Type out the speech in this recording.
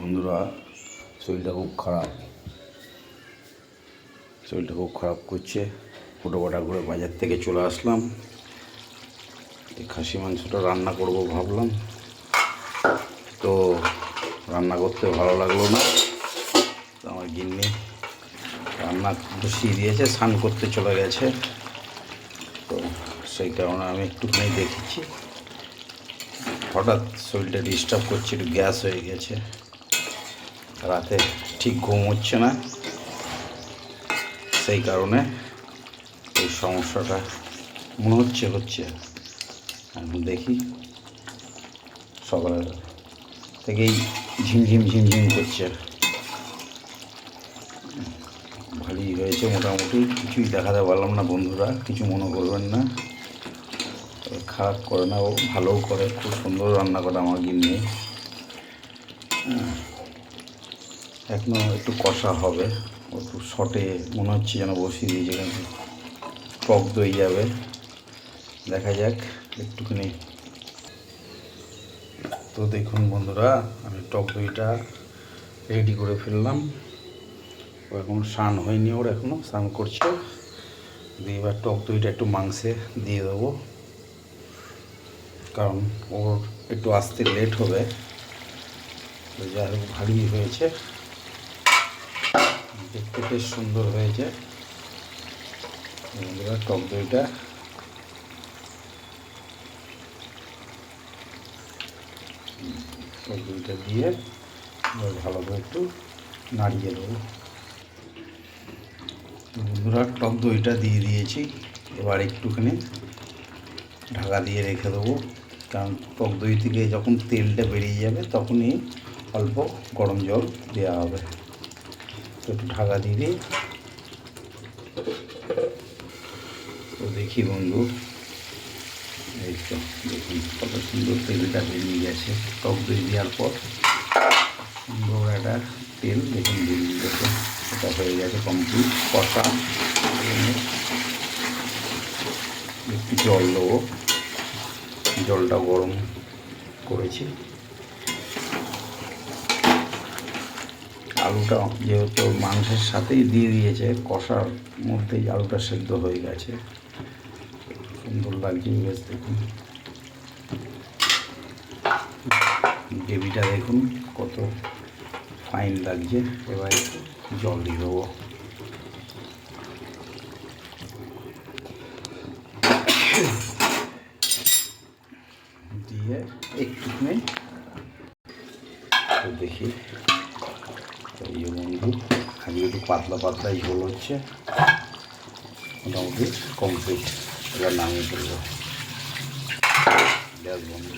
বন্ধুরা, শরীরটা খুব খারাপ করছে। হুটোপাটা করে বাজার থেকে চলে আসলাম। এই খাসি মাংসটা রান্না করব ভাবলাম, তো রান্না করতে ভালো লাগলো না। তো আমার গিন্নি রান্না বসিয়ে দিয়েছে, স্নান করতে চলে গেছে। তো সেই কারণে আমি একটুখানি দেখেছি, হঠাৎ শরীরটা ডিস্টার্ব করছে, একটু গ্যাস হয়ে গেছে, রাতে ঠিক ঘুম হচ্ছে না। সেই কারণে এই সমস্যাটা মনে হচ্ছে। এখন দেখি, সকাল থেকেই ঝিমঝিম করছে। ভালোই হয়েছে মোটামুটি, কিছুই দেখাতে পারলাম না বন্ধুরা, কিছু মনে করবেন না। খারাপ করে না, ও ভালোও করে, খুব সুন্দর রান্না করে আমার গিন্নি। এখনও একটু কষা হবে, একটু শর্টে মনে হচ্ছে যেন বসিয়ে দিয়েছে, কিন্তু টক দই যাবে, দেখা যাক একটুখানি। তো দেখুন বন্ধুরা, আমি টক দইটা রেডি করে ফেললাম। ও এখন স্নান হয়নি, ওর এখনও স্নান করছে। দিয়ে এবার টক দইটা একটু মাংসে দিয়ে দেবো, কারণ ওর একটু আসতে লেট হবে। যাই হোক, ভালোই হয়েছে, দেখতে বেশ সুন্দর হয়েছে বন্ধুরা। টক দইটা দিয়ে ভালো করে একটু নাড়িয়ে দেবো বন্ধুরা। টক দইটা দিয়ে দিয়েছি, এবার একটুখানি ঢাকা দিয়ে রেখে দেবো, কারণ টক দই থেকে যখন তেলটা বেরিয়ে যাবে তখনই অল্প গরম জল দেওয়া হবে। তো একটু ঢাকা দিয়ে দিই। তো দেখি বন্ধু, এই তো দেখুন কত সুন্দর তেলটা বেরিয়ে গেছে টক দই দেওয়ার পর। সুন্দর একটা তেল দেখুন বেরিয়ে গেছে, এটা হয়ে গেছে কমপ্লিট কষা। একটু জল দেবো, জলটা গরম করেছি। আলুটা যেহেতু মাংসের সাথেই দিয়ে দিয়েছে, কষার মধ্যেই আলুটা সেদ্ধ হয়ে গেছে, সুন্দর লাগছে বেশ। দেখুন গ্রেভিটা দেখুন কত ফাইন লাগছে। এবার জল দিয়ে দেবো, দিয়ে একটুখানি দেখি। এই যে বন্ধু, আজকে একটু পাতলাই ঝোল হচ্ছে, মোটামুটি কমপ্লিট। এবার নামিয়ে ফেলবো, গ্যাস বন্ধ।